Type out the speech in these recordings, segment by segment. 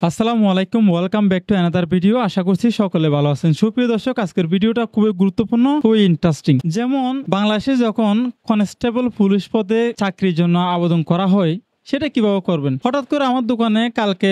আসসালামু আলাইকুম, welcome back to another video. আশা করছি সকলে ভালো আছেন। সুপ্রিয় দর্শক, আজকের ভিডিওটা খুবই গুরুত্বপূর্ণ, খুবই ইন্টারেস্টিং। যেমন বাংলাদেশে যখন কনস্টেবল পুলিশ পদে চাকরির জন্য আবেদন করা হয়, সেটা কিভাবে করবেন। হঠাৎ করে আমার দোকানে কালকে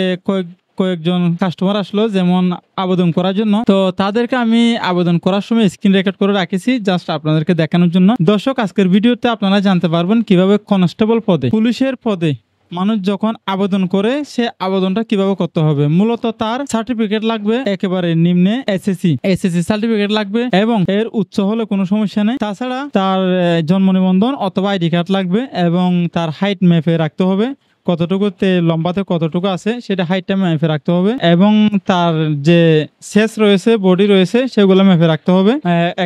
কয়েকজন কাস্টমার আসলো যেমন আবেদন করার জন্য। তো তাদেরকে আমি আবেদন করার সময় স্ক্রিন রেকর্ড করে রাখেছি জাস্ট আপনাদেরকে দেখানোর জন্য। দর্শক, আজকের ভিডিওতে আপনারা জানতে পারবেন কিভাবে কনস্টেবল পদে, পুলিশের পদে মানুষ যখন আবেদন করে সে আবেদনটা কিভাবে করতে হবে। মূলত তার সার্টিফিকেট লাগবে, একেবারে নিম্নে এসএসসি সার্টিফিকেট লাগবে এবং এর উচ্চ হলে কোনো সমস্যা নেই। তাছাড়া তার জন্ম নিবন্ধন অথবা আইডি কার্ড লাগবে এবং তার হাইট মেপে রাখতে হবে, কতটুকুতে লম্বাতে কতটুকু আছে সেটা হাইটটা মেপে রাখতে হবে এবং তার যে শেষ রয়েছে, বডি রয়েছে, সেগুলো মেপে রাখতে হবে।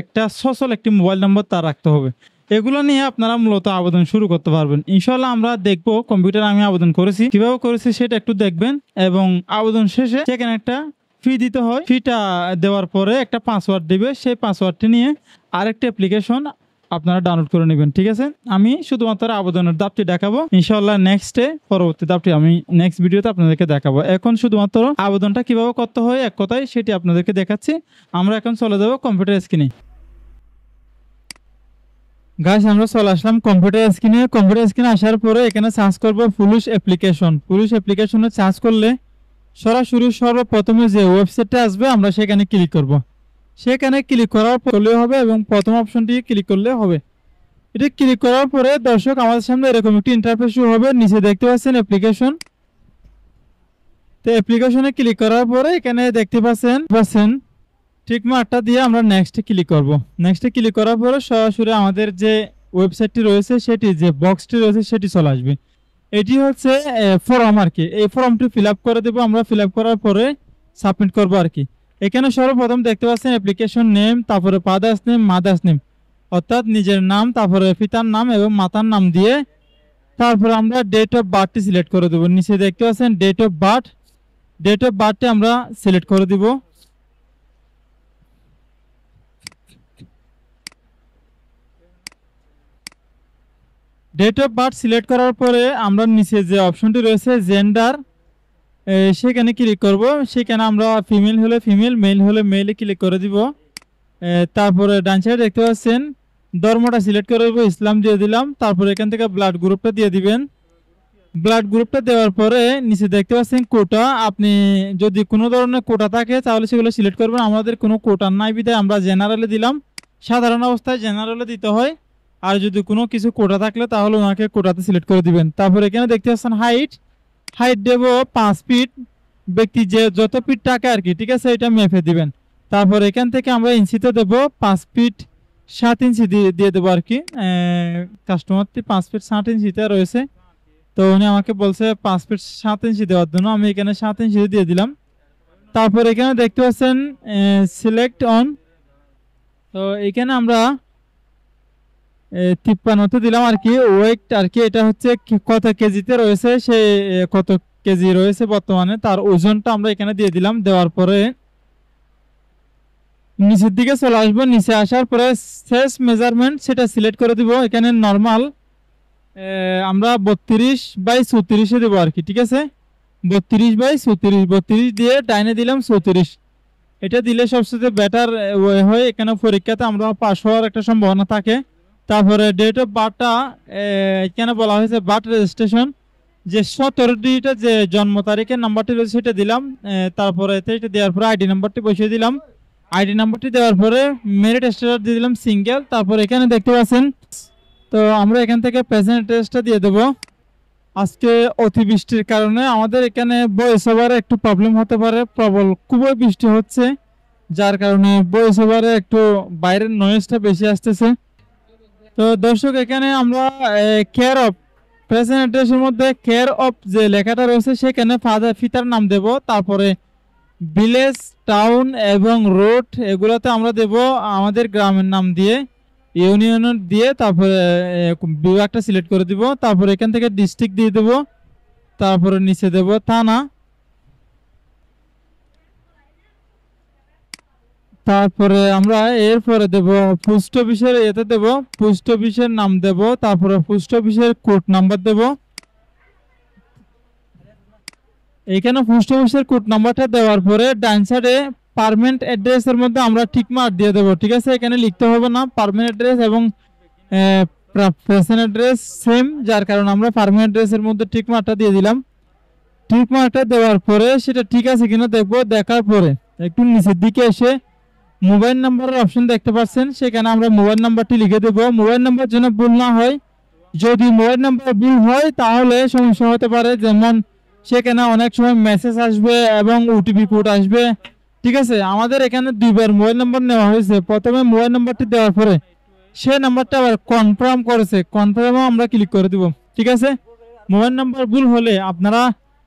একটা সোশ্যাল একটি মোবাইল নম্বর তার রাখতে হবে। এগুলো নিয়ে আপনারা মূলত আবেদন শুরু করতে পারবেন। ইনশাল্লাহ আমরা দেখবো কম্পিউটারে আমি আবেদন করেছি, কিভাবে করেছি সেটা একটু দেখবেন এবং আবেদন শেষে সেখানে একটা ফি দিতে হয়। ফিটা দেওয়ার পরে একটা পাসওয়ার্ড দিবে, সেই পাসওয়ার্ডটি নিয়ে আরেকটা অ্যাপ্লিকেশন আপনারা ডাউনলোড করে নেবেন। ঠিক আছে, আমি শুধুমাত্র আবেদনের ধাপটি দেখাবো। ইনশাল্লাহ পরবর্তী ধাপটি আমি নেক্সট ভিডিওতে আপনাদেরকে দেখাবো। এখন শুধুমাত্র আবেদনটা কিভাবে করতে হয় এক কথায় সেটি আপনাদেরকে দেখাচ্ছি। আমরা এখন চলে যাবো কম্পিউটার স্ক্রিনে। গাইস, আমরা চলে আসলাম কম্পিউটার স্ক্রিনে। কম্পিউটার স্ক্রিনে আসার পরে এখানে সার্চ করব পুলিশ অ্যাপ্লিকেশন। পুলিশ অ্যাপ্লিকেশনে সার্চ করলে সরাসরি সর্বপ্রথমে যে ওয়েবসাইটটা আসবে আমরা সেখানে ক্লিক করব। সেখানে ক্লিক করার পরে হবে এবং প্রথম অপশনটি ক্লিক করলে হবে। এটা ক্লিক করার পরে দর্শক আমাদের সামনে এরকম একটি ইন্টারফেস শুরু হবে। নিচে দেখতে পাচ্ছেন অ্যাপ্লিকেশন। তো অ্যাপ্লিকেশনে ক্লিক করার পরে এখানে দেখতে পাচ্ছেন টিক মার্কটা দিয়ে আমরা নেক্সটে ক্লিক করব। নেক্সটে ক্লিক করার পরে সরাসরি আমাদের যে ওয়েবসাইটটি রয়েছে সেটি যে বক্সটি রয়েছে সেটি চলে আসবে। এটি হচ্ছে ফর্ম আর কি। এই ফর্মটি ফিল আপ করে দেবো আমরা। ফিল আপ করার পরে সাবমিট করবো আর কি। এখানে সর্বপ্রথম দেখতে পাচ্ছেন অ্যাপ্লিকেশন নেম, তারপরে ফাদার্স নেম, মাদার্স নেম, অর্থাৎ নিজের নাম, তারপরে পিতার নাম এবং মাতার নাম দিয়ে তারপরে আমরা ডেট অফ বার্থটি সিলেক্ট করে দেবো। নিচে দেখতে পাচ্ছেন date of birth. Date of বার্থটি আমরা সিলেক্ট করে দিব। ডেট অফ বার্থ সিলেক্ট করার পরে আমরা নিচে যে অপশনটি রয়েছে জেন্ডার, সেখানে ক্লিক করব। সেখানে আমরা ফিমেল হলে ফিমেল, মেল হলে মেলে ক্লিক করে দিব। তারপরে ডান সাইডে দেখতে পাচ্ছেন ধর্মটা সিলেক্ট করে দেবো, ইসলাম দিয়ে দিলাম। তারপরে এখান থেকে ব্লাড গ্রুপটা দিয়ে দিবেন। ব্লাড গ্রুপটা দেওয়ার পরে নিচে দেখতে পাচ্ছেন কোটা। আপনি যদি কোনো ধরনের কোটা থাকে তাহলে সেগুলো সিলেক্ট করবেন। আমাদের কোনো কোটা নাই বিধায় আমরা জেনারেলে দিলাম। সাধারণ অবস্থায় জেনারেলে দিতে হয়, আর যদি কোনো কিছু কোটা থাকলে তাহলে ওনাকে কোটাতে সিলেক্ট করে দিবেন। তারপর এখানে দেখতে পাচ্ছেন হাইট দেব 5 ফিট। ব্যক্তি যে যত ফিট থাকে আর কি, ঠিক আছে, এটা মেপে দিবেন। তারপর এখান থেকে আমরা ইঞ্চিতে দেব 5 ফিট 7 ইঞ্চি দিয়ে দেবো আর কি। কাস্টমারটি 5 ফিট 7 ইঞ্চিতে রয়েছে, তো উনি আমাকে বলছে 5 ফিট 7 ইঞ্চি দেওয়ার জন্য। আমি এখানে 7 ইঞ্চি দিয়ে দিলাম। তারপর এখানে দেখতে পাচ্ছেন সিলেক্ট অন। তো এখানে আমরা 53তে দিলাম আর কি। ওয়েট আর কি, এটা হচ্ছে কত কেজিতে রয়েছে, সে কত কেজি রয়েছে বর্তমানে তার ওজনটা আমরা এখানে দিয়ে দিলাম। দেওয়ার পরে নিচের দিকে চলে আসবো। নিচে আসার পরে শেষ মেজারমেন্ট সেটা সিলেক্ট করে দিব। এখানে নর্মাল আমরা 32/34 দেবো আর কি, ঠিক আছে। 32/34, 32 দিয়ে ডাইনে দিলাম 34। এটা দিলে সবচেয়ে বেটার হয়। এখানে পরীক্ষাতে আমরা পাস হওয়ার একটা সম্ভাবনা থাকে। তারপরে ডেট অফ বার্থটা এখানে বলা হয়েছে বার্থ রেজিস্ট্রেশন, যে 17 ডিজিটের যে জন্ম তারিখের নাম্বারটি রয়েছে সেটা দিলাম। তারপরে এটা দেওয়ার পরে আইডি নাম্বারটি বসিয়ে দিলাম। আইডি নাম্বারটি দেওয়ার পরে মেরিট স্ট্যাটাস দিয়ে দিলাম সিঙ্গেল। তারপর এখানে দেখতে পাচ্ছেন, তো আমরা এখান থেকে প্রেজেন্ট অ্যাড্রেসটা দিয়ে দেব। আজকে অতিবৃষ্টির কারণে আমাদের এখানে ভয়েস ওভারে একটু প্রবলেম হতে পারে। খুবই বৃষ্টি হচ্ছে, যার কারণে ভয়েস ওভারে একটু বাইরের নয়েজটা বেশি আসতেছে। তো দর্শক, এখানে আমরা কেয়ার অফ প্রেজেন্ট অ্যাড্রেসের মধ্যে কেয়ার অফ যে লেখাটা রয়েছে সেখানে পিতার নাম দেব। তারপরে ভিলেজ, টাউন এবং রোড এগুলোতে আমরা দেব আমাদের গ্রামের নাম দিয়ে, ইউনিয়ন দিয়ে, তারপরে বিভাগটা সিলেক্ট করে দিব। তারপরে এখান থেকে ডিস্ট্রিক্ট দিয়ে দেব। তারপরে নিচে দেব থানা। তারপরে আমরা এরপরে দেব পোস্ট অফিসের এতে দেব, পোস্ট অফিসের নাম দেব। তারপরে পোস্ট অফিসের কোড নাম্বার দেব। এখানে পোস্ট অফিসের কোড নাম্বারটা দেওয়ার পরে ডান সাইডে পার্মানেন্ট অ্যাড্রেসের মধ্যে আমরা টিক মার্ক দিয়ে দেবো। ঠিক আছে, এখানে লিখতে হবে না পার্মানেন্ট অ্যাড্রেস এবং প্রেজেন্ট অ্যাড্রেস সেম, যার কারণে আমরা পার্মানেন্ট অ্যাড্রেসের মধ্যে টিক মার্কটা দিয়ে দিলাম। টিক মার্কটা দেওয়ার পরে সেটা ঠিক আছে কিনা দেখবো। দেখার পরে একটু নিচের দিকে এসে মোবাইল নাম্বারের অপশন দেখতে পাচ্ছেন, সেখানে আমরা মোবাইল নাম্বারটি লিখে দেবো। মোবাইল নাম্বার যেন ভুল না হয়, যদি মোবাইল নাম্বার ভুল হয় তাহলে সমস্যা হতে পারে, যেমন সেখানে অনেক সময় মেসেজ আসবে এবং ওটিপি কোড আসবে। ঠিক আছে, আমাদের এখানে দুইবার মোবাইল নাম্বার নেওয়া হয়েছে। প্রথমে মোবাইল নাম্বারটি দেওয়ার পরে সে নাম্বারটা আবার কনফার্ম করেছে, কনফার্মও আমরা ক্লিক করে দিব। ঠিক আছে, মোবাইল নাম্বার ভুল হলে আপনারা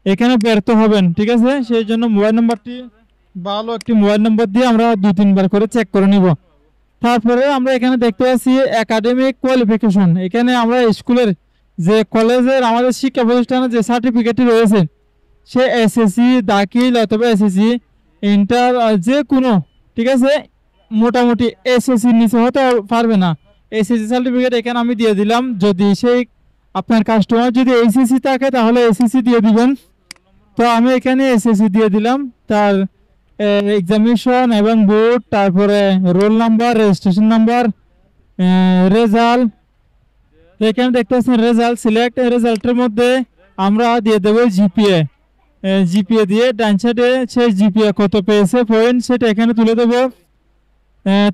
এখানে ব্যর্থ হবেন। ঠিক আছে, সেই জন্য মোবাইল নাম্বারটি ভালো একটি মোবাইল নাম্বার দিয়ে আমরা 2-3 বার করে চেক করে নিব। তারপরে আমরা এখানে দেখতে পাচ্ছি একাডেমিক কোয়ালিফিকেশন। এখানে আমরা স্কুলের যে কলেজের আমাদের শিক্ষা প্রতিষ্ঠানের যে সার্টিফিকেটটি রয়েছে, সে এসএসসি দাখিল অথবা এসএসসি ইন্টার যে কোনো, ঠিক আছে, মোটামুটি এসএসসি নিচে হতে পারবে না। এসএসসি সার্টিফিকেট এখানে আমি দিয়ে দিলাম। যদি সেই আপনার কাস্টমার যদি এইচএসসি থাকে তাহলে এসএসসি দিয়ে দিবেন। তো আমি এখানে এসএসসি দিয়ে দিলাম। তার এক্সামিনেশন এবং বোর্ড, তারপরে roll number, registration number, result. এখানে দেখতে পাচ্ছেন রেজাল্ট সিলেক্ট। রেজাল্টের মধ্যে আমরা দিয়ে দেবো জিপিএ। জিপিএ দিয়ে ডান সাইডে সেই জিপিএ কত পেয়েছে পয়েন্ট সেটা এখানে তুলে দেবো।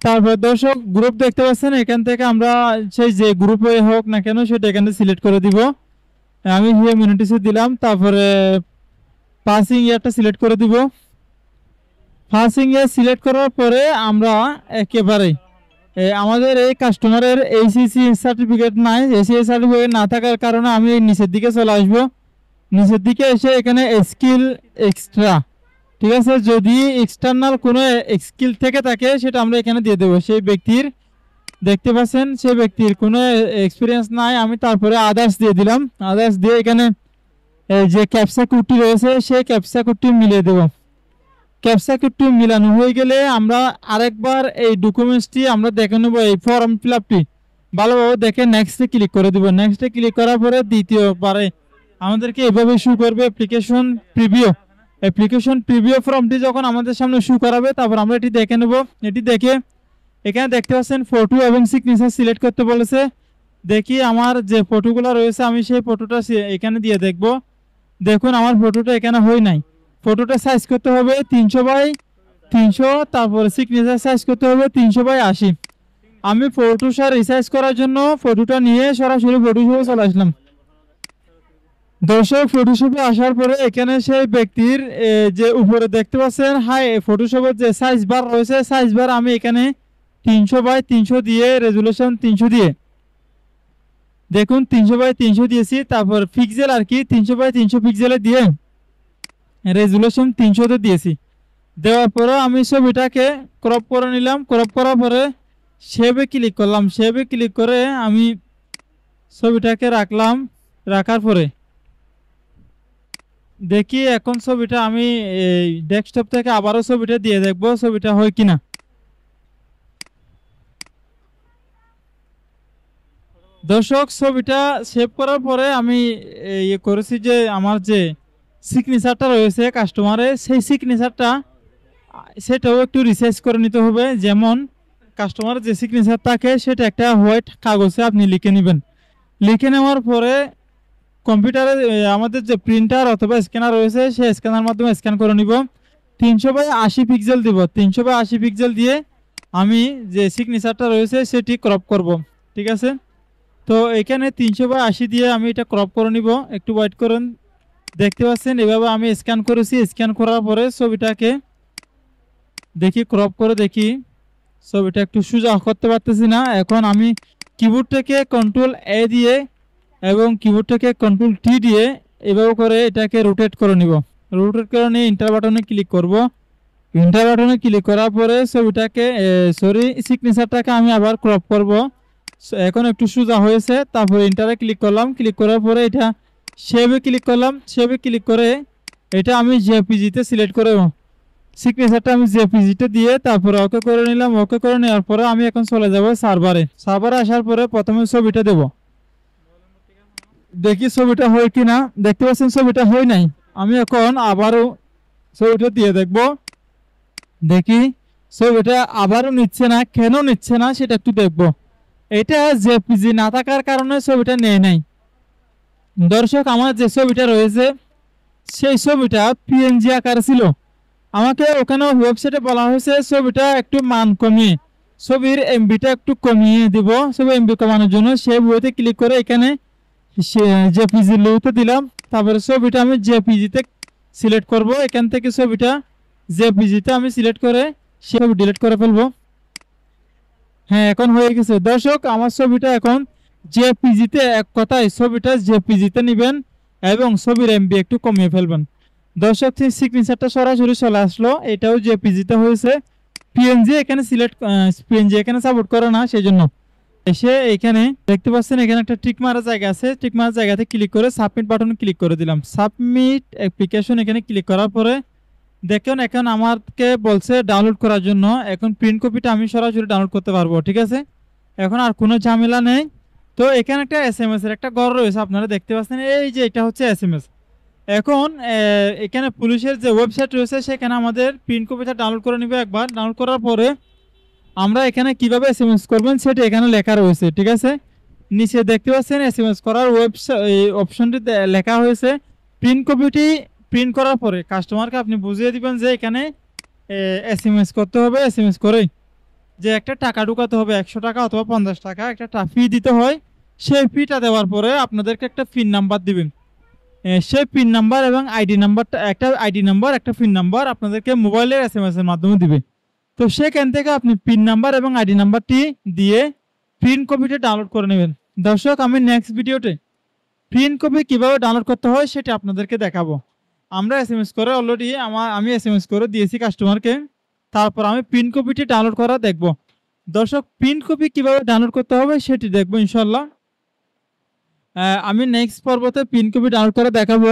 তারপর দর্শক গ্রুপ দেখতে পাচ্ছেন, এখান থেকে আমরা সেই যে গ্রুপে হোক না কেন সেটা এখানে সিলেক্ট করে দিব। আমি হিউম্যানিটিসে দিলাম। তারপরে পাসিং ইয়ারটা সিলেক্ট করে দিব। পাসিং ইয়ার সিলেক্ট করার পরে আমরা একেবারে আমাদের এই কাস্টমারের এইচএসসি সার্টিফিকেট নাই, এইচএসসি সার্টিফিকেট না থাকার কারণে আমি নিচের দিকে চলে আসবো। নিচের দিকে এসে এখানে স্কিল এক্সট্রা, ঠিক আছে, যদি এক্সটার্নাল কোনো স্কিল থেকে থাকে সেটা আমরা এখানে দিয়ে দেবো। সেই ব্যক্তির দেখতে পাচ্ছেন সেই ব্যক্তির কোনো এক্সপিরিয়েন্স নাই, আমি তারপরে আদার্স দিয়ে দিলাম। আদার্স দিয়ে এখানে যে ক্যাপচা কোডটি রয়েছে সেই ক্যাপচা কোডটি মিলিয়ে দেবো। ক্যাপচা কোডটি মিলানো হয়ে গেলে আমরা আরেকবার এই ডকুমেন্টসটি আমরা দেখে নেব, এই ফর্ম ফিল আপটি ভালোভাবে দেখে নেক্সটে ক্লিক করে দেবো। নেক্সটে ক্লিক করার পরে দ্বিতীয়বারে আমাদেরকে এভাবে শু করবে অ্যাপ্লিকেশন প্রিভিউ। অ্যাপ্লিকেশন প্রিভিউ ফর্মটি যখন আমাদের সামনে শু করাবে তারপর আমরা এটি দেখে নেব। এটি দেখে এখানে দেখতে পাচ্ছেন ফটো এবং সিগনেচার সিলেক্ট করতে বলেছে। দেখি আমার যে ফটোগুলো রয়েছে আমি সেই ফটোটা এখানে দিয়ে দেখব। দেখুন আমার ফটোটা এখানে হয় নাই। ফটোটা সাইজ করতে হবে 300x300, তারপরে সিগনেচার সাইজ করতে হবে 300x80। আমি ফটোটা রিসাইজ করার জন্য ফটোটা নিয়ে সরাসরি ফটোশপে চলে আসলাম। দর্শক ফটোশপে আসার পরে এখানে সেই ব্যক্তির যে উপরে দেখতে পাচ্ছেন হাই ফটোশপের যে সাইজ বার রয়েছে, সাইজ বার আমি এখানে 300x300 দিয়ে রেজুলেশন 300 দিয়ে দেখুন 300x300 দিয়েছি। তারপর পিক্সেল আর কি 300x300 পিক্সেলে দিয়ে রেজুলেশন 300 দিয়েছি। দেওয়ার পরে আমি ছবিটাকে ক্রপ করে নিলাম। ক্রপ করার পরে সেভে ক্লিক করলাম। সেভে ক্লিক করে আমি ছবিটাকে রাখলাম। রাখার পরে দেখি এখন ছবিটা আমি এই ডেস্কটপ থেকে আবারও ছবিটা দিয়ে দেখব ছবিটা হয় কিনা। দর্শক ছবিটা সেভ করার পরে আমি ইয়ে করেছি যে আমার যে সিগনেচারটা রয়েছে কাস্টমারের, সেই সিগনেচারটা সেটাও একটু রিসার্চ করে নিতে হবে। যেমন কাস্টমারের যে সিগনেচার থাকে সেটা একটা হোয়াইট কাগজে আপনি লিখে নেবেন। লিখে নেওয়ার পরে কম্পিউটারে আমাদের যে প্রিন্টার অথবা স্ক্যানার রয়েছে সেই স্ক্যানার মাধ্যমে স্ক্যান করে নিব। 300x80 পিক্সেল দিব। 300x80 পিক্সেল দিয়ে আমি যে সিগনেচারটা রয়েছে সেটি ক্রপ করব। ঠিক আছে, তো এখানে 300x80 দিয়ে আমি এটা ক্রপ করে নিব। একটু ওয়েট করুন। দেখতে পাচ্ছেন এভাবে আমি স্ক্যান করেছি। স্ক্যান করার পরে ছবিটাকে দেখি ক্রপ করে দেখি ছবিটা একটু সোজা করতে পারতেছি না। এখন আমি কিবোর্ড থেকে Ctrl+A দিয়ে এবং কিবোর্ড থেকে Ctrl+T দিয়ে এভাবে করে এটাকে রোটেট করে নিব। রোটেট করে নিয়ে ইন্টার বাটনে ক্লিক করব। ইন্টার বাটনে ক্লিক করার পরে ছবিটাকে সিগনেচারটাকে আমি আবার ক্রপ করব। এখন একটু সোজা হয়েছে। তারপরে ইন্টারে ক্লিক করলাম। ক্লিক করার পরে এটা সেভে ক্লিক করলাম। সেভে ক্লিক করে এটা আমি জেপিজিতে সিলেক্ট করে সিগনেচারটা আমি জেপিজিতে দিয়ে তারপরে ওকে করে নিলাম। ওকে করে নেওয়ার পরে আমি এখন চলে যাব সার্ভারে। সার্ভারে আসার পরে প্রথমে ছবিটা দেব। দেখি ছবিটা হয় কিনা। দেখতে পাচ্ছেন ছবিটা হয় নাই। আমি এখন আবারও ছবিটা দিয়ে দেখব, দেখি ছবিটা আবারও নিচ্ছে না, কেন নিচ্ছে না সেটা একটু দেখব। এটা জেপিজি না থাকার কারণে ছবিটা নেয় নাই। দর্শক, আমার যে ছবিটা রয়েছে সেই ছবিটা পিএনজি আকারে ছিল। আমাকে ওখানে ওয়েবসাইটে বলা হয়েছে ছবিটা একটু মান কমিয়ে, ছবির এমবিটা একটু কমিয়ে দিব। ছবি এমবি কমানোর জন্য সেই বইতে ক্লিক করে এখানে জেপিজি লোতে দিলাম। তারপরে ছবিটা আমি জেপিজিতে সিলেক্ট করব। এখান থেকে ছবিটা জেপিজিতে আমি সিলেক্ট করে ছবি ডিলিট করে ফেলবো। হ্যাঁ, এখন হয়ে গেছে। দর্শক, আমার ছবিটা এখন জেপিজিতে, এক কথায় ছবিটা জেপিজিতে নেবেন এবং ছবির এমবি একটু কমিয়ে ফেলবেন। দর্শক, স্ক্রিনশটটা সরাসরি চলে আসলো, এটাও জেপিজিতে হয়েছে। পিএনজি এখানে পিএনজি এখানে সাপোর্ট করে না, সেই জন্য এসে এখানে দেখতে পাচ্ছেন এখানে একটা টিক মারা জায়গা আছে। টিক মারা জায়গাতে ক্লিক করে সাবমিট বাটনে ক্লিক করে দিলাম। সাবমিট অ্যাপ্লিকেশন এখানে ক্লিক করার পরে দেখুন এখন আমাকে বলছে ডাউনলোড করার জন্য। এখন প্রিন্ট কপিটা আমি সরাসরি ডাউনলোড করতে পারবো, ঠিক আছে। এখন আর কোনো ঝামেলা নেই। তো এখানে একটা এসএমএস এর একটা ঘর রয়েছে, আপনারা দেখতে পাচ্ছেন, এই যে এটা হচ্ছে এসএমএস। এখন এখানে পুলিশের যে ওয়েবসাইট রয়েছে সেখানে আমাদের প্রিন্ট কপিটা ডাউনলোড করে নিবে। একবার ডাউনলোড করার পরে আমরা এখানে কিভাবে এসএমএস করবেন সেটা এখানে লেখা রয়েছে, ঠিক আছে। নিচে দেখতে পাচ্ছেন এসএমএস করার অপশনটি লেখা হয়েছে। প্রিন্ট কপিটি প্রিন্ট করার পরে কাস্টমারকে আপনি বুঝিয়ে দিবেন যে এখানে এসএমএস করতে হবে। এসএমএস করে যে একটা টাকা ঢুকাতে হবে, 100 টাকা অথবা 50 টাকা একটা ফি দিতে হয়। সেই ফিটা দেওয়ার পরে আপনাদেরকে একটা পিন নাম্বার দিবেন। সেই পিন নাম্বার এবং আইডি নাম্বারটা, একটা আইডি নাম্বার একটা পিন নাম্বার আপনাদেরকে মোবাইলের এসএমএস এর মাধ্যমে দিবে। তো সেখান থেকে আপনি পিন নাম্বার এবং আইডি নাম্বারটি দিয়ে প্রিন্ট কপিটা ডাউনলোড করে নেবেন। দর্শক, আমি নেক্সট ভিডিওতে প্রিন্ট কপি কিভাবে ডাউনলোড করতে হয় সেটা আপনাদেরকে দেখাবো। আমরা এসএমএস করে অলরেডি আমি এসএমএস করে দিয়েছি কাস্টমারকে। তারপর আমি প্রিন্ট কপিটি ডাউনলোড করা দেখব। দর্শক, প্রিন্ট কপি কিভাবে ডাউনলোড করতে হবে সেটি দেখবো ইনশাল্লাহ। আমি নেক্সট পর্বতে প্রিন্ট কপি ডাউনলোড করে দেখাবো।